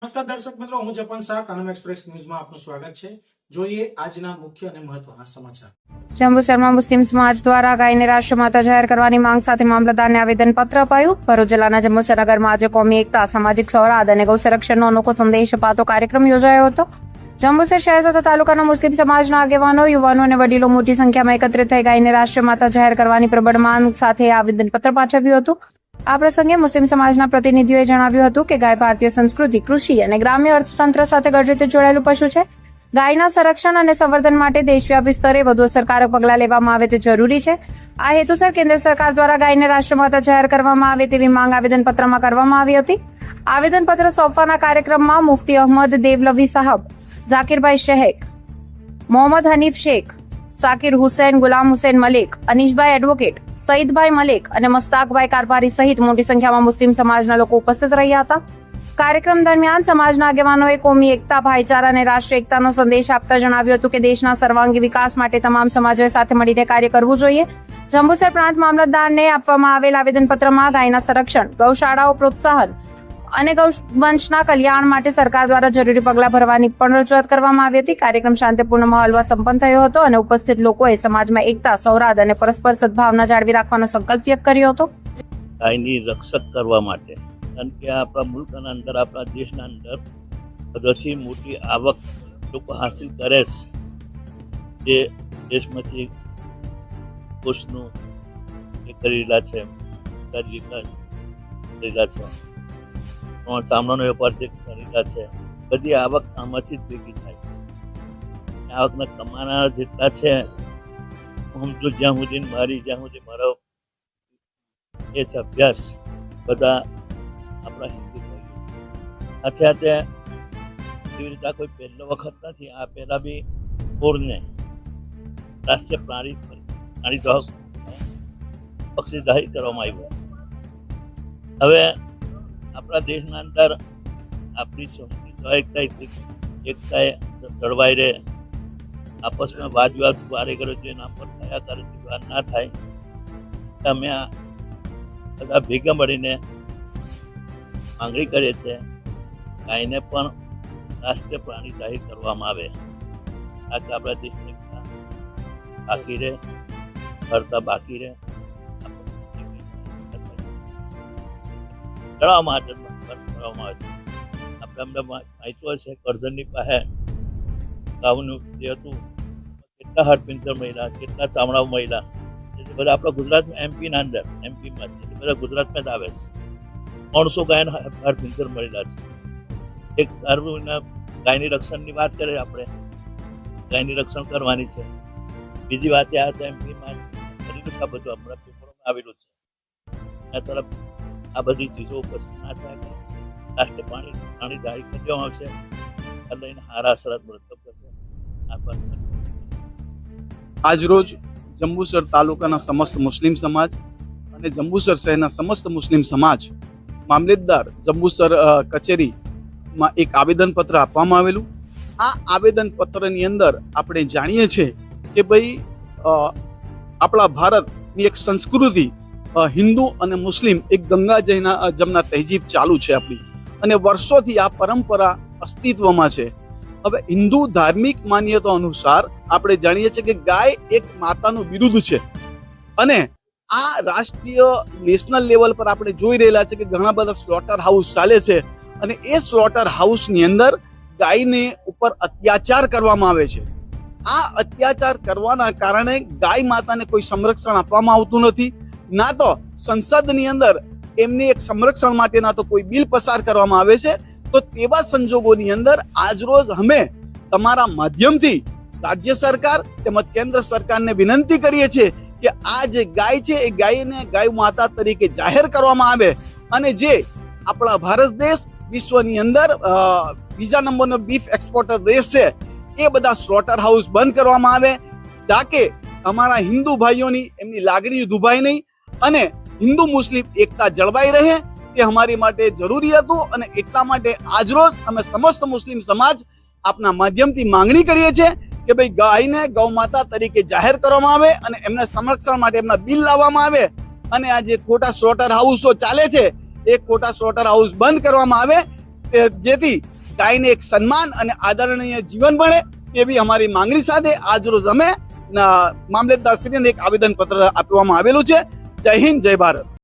નમસ્કાર દર્શક મિત્રો, હું જપન શાહ, કાનમ એક્સપ્રેસ ન્યૂઝમાં આપનું સ્વાગત છે. જોઈએ આજના મુખ્ય અને મહત્વના સમાચાર. જંબુસરમાં મુસ્લિમ સમાજ દ્વારા ગાયને રાષ્ટ્રમાતા જાહેર કરવાની માંગ સાથે મામલતદારને આવેદનપત્ર અપાયું. ભરૂચ જિલ્લાના જંબુસર નગરમાં આજે કોમી એકતા, સામાજિક સૌહાર્દ અને ગૌ સંરક્ષણનો અનોખો સંદેશ અપાતો કાર્યક્રમ યોજાયો હતો. જંબુસર શહેર તથા તાલુકાના મુસ્લિમ સમાજના આગેવાનો, યુવાનો અને વડીલો મોટી સંખ્યામાં એકત્રિત થઈ ગાયને રાષ્ટ્રમાતા જાહેર કરવાની પ્રબળ માંગ સાથે આવેદનપત્ર પાઠવ્યું હતું. આ પ્રસંગે મુસ્લિમ સમાજના પ્રતિનિધિઓએ જણાવ્યું હતું કે ગાય ભારતીય સંસ્કૃતિ, કૃષિ અને ગ્રામ્ય અર્થતંત્ર સાથે ગઢ રીતે જોડાયેલું પશુ છે. ગાયના સંરક્ષણ અને સંવર્ધન માટે દેશવ્યાપી સ્તરે વધુ અસરકારક પગલાં લેવામાં આવે તે જરૂરી છે. આ હેતુસર કેન્દ્ર સરકાર દ્વારા ગાયને રાષ્ટ્રમાતા જાહેર કરવામાં આવે તેવી માંગ આવેદનપત્રમાં કરવામાં આવી હતી. આવેદનપત્ર સોંપવાના કાર્યક્રમમાં મુફ્તી અહમદ દેવલવી સાહબ, ઝાકીરભાઈ શેખ, મોહમ્મદ હનીફ શેખ, સાકિર હુસૈન, ગુલામ હુસૈન મલિક, અનીશભાઈ એડવોકેટ, સઈદભાઈ મલિક અને મસ્તાકભાઈ કારપારી સહિત મોટી સંખ્યામાં મુસ્લિમ સમાજના લોકો ઉપસ્થિત રહ્યા હતા. કાર્યક્રમ દરમિયાન સમાજના આગેવાનોએ કોમી એકતા, ભાઈચારા અને રાષ્ટ્રીય એકતાનો સંદેશ આપતા જણાવ્યું હતું કે દેશના સર્વાંગી વિકાસ માટે તમામ સમાજોએ સાથે મળીને કાર્ય કરવું જોઈએ. જંબુસર પ્રાંત મામલતદારને આપવામાં આવેલ આવેદનપત્રમાં ગાયના સંરક્ષણ, ગૌશાળાઓ પ્રોત્સાહન અને ગૌવંશના કલ્યાણ માટે સરકાર દ્વારા જરૂરી પગલાં ભરવાની પણ રજૂઆત કરવામાં આવી હતી. કાર્યક્રમ શાંતિપૂર્ણ માહોલમાં સંપન્ન થયો હતો અને ઉપસ્થિત લોકોએ સમાજમાં એકતા, સૌહાર્દ અને પરસ્પર સદભાવના જાળવી રાખવાનો સંકલ્પ વ્યક્ત કર્યો હતો. ગાયની રક્ષક કરવા માટે, કારણ કે આપણા મુલ્કના અંદર, આપણા દેશના અંદર બધાથી મોટી આવક લોકો હાસિલ કરે છે. જે દેશમાંથી કોષનું એ કરેલા છે, કરેલા છે, ચામડાનો વેપાર જે કરેલા છે, બધી આવક આમાંથી જ ભેગી થાય છે. આવકના કમાનાર જેટલા છે, હું તો જ્યાં સુધી મારો એ છે અભ્યાસ, બધા આપણા હિન્દુ ભાઈઓ સાથે સાથે એવી રીતે કોઈ પહેલો વખત નથી. આ પહેલા બી મોરને રાષ્ટ્રીય પ્રાણી પક્ષી જાહેર કરવામાં આવ્યો. હવે આપણા દેશના અંદર આપણી સંસ્કૃતિ એકતાએ જળવાઈ રહે, આપસમાં વાદ વિવાદ વારે કરે છે, એના પર થયા કરે વિવાદ ના થાય. અમે બધા ભેગા મળીને માંગણી કરીએ છીએ ગાયને પણ રાષ્ટ્રીય પ્રાણી જાહેર કરવામાં આવે, તાકી આપણા દેશની બાકી રહે, ફરતા બાકી રહે. કરવામાં આવે છે. આપણે અમને માહિતી છે કરજણની પાસે ગામનું જે હતું, કેટલા હડપિંજર મહિલા, કેટલા ચામડાઓ મહિલા, બધા આપણા ગુજરાતમાં એમપીમાં છે, બધા ગુજરાતમાં જ આવે છે. 300 ગાયના હડપિંજર મહિલા છે. એક ગાયની રક્ષણની વાત કરીએ, આપણે ગાયની રક્ષણ કરવાની છે. બીજી વાત એ આ એમપીમાં બધું હમણાં પેપરોમાં આવેલું છે. આ તરફ આ બધી ચીજો ઉપસ્થિત ના થાય, રાષ્ટ્રીય પ્રાણી જાહેર કરવામાં આવશે, લઈને હારા અસરત મૃતબ થશે. આજરોજ જંબુસર તાલુકાના સમસ્ત મુસ્લિમ સમાજ અને જંબુસર શહેરના સમસ્ત મુસ્લિમ સમાજ મામલતદાર જંબુસર કચેરીમાં એક આવેદનપત્ર આપવામાં આવેલું. આ આવેદનપત્રની અંદર આપણે જાણીએ છીએ કે ભાઈ આપણા ભારતની એક સંસ્કૃતિ, હિન્દુ અને મુસ્લિમ એક ગંગા જમના તહેજીબ ચાલુ છે આપણી, અને વર્ષોથી આ પરંપરા અસ્તિત્વમાં છે. હવે હિન્દુ ધાર્મિક માન્યતા અનુસાર આપણે જાણીએ છીએ કે ગાય એક માતાનું બિરુદ છે, અને આ રાષ્ટ્રીય નેશનલ લેવલ પર આપણે જોઈ રહેલા છે કે ઘણા બધા સ્લોટર હાઉસ ચાલે છે, અને એ સ્લોટર હાઉસની અંદર ગાયને ઉપર અત્યાચાર કરવામાં આવે છે. આ અત્યાચાર કરવાના કારણે ગાય માતાને કોઈ સંરક્ષણ આપવામાં આવતું નથી, ના તો સંસદની અંદર એમની એક સંરક્ષણ માટેના તો કોઈ બિલ પસાર કરવામાં આવે છે. તો તેવા સંજોગોની અંદર આજરોજ અમે તમારા માધ્યમથી રાજ્ય સરકાર તેમજ કેન્દ્ર સરકારને વિનંતી કરીએ છીએ કે આ જે ગાય છે એ ગાયને ગાય માતા તરીકે જાહેર કરવામાં આવે, અને જે આપણા ભારત દેશ વિશ્વની અંદર બીજા નંબરનો બીફ એક્સપોર્ટર દેશ છે, એ બધા સ્લોટર હાઉસ બંધ કરવામાં આવે, તાકે અમારા હિન્દુ ભાઈઓની એમની લાગણીઓ દુભાય નહીં અને હિન્દુ મુસ્લિમ એકતા જળવાઈ રહે. તે અમારી માટે જરૂરી હતું, અને એટલા માટે આજરોજ અમે સમસ્ત મુસ્લિમ સમાજ આપના માધ્યમથી માંગણી કરીએ છીએ કે ભાઈ ગાયને ગૌ માતા તરીકે જાહેર કરવામાં આવે અને એમના સંરક્ષણ માટે એમના બિલ લાવવામાં આવે, અને આ જે ખોટા સ્લોટર હાઉસો ચાલે છે એ ખોટા સ્લોટર હાઉસ બંધ કરવામાં આવે, જેથી ગાયને એક સન્માન અને આદરણીય જીવન મળે તેવી અમારી માંગણી સાથે આજરોજ અમે મામલતદારશ્રીને એક આવેદન પત્ર આપવામાં આવેલું છે. જય હિન્દ, જય ભારત.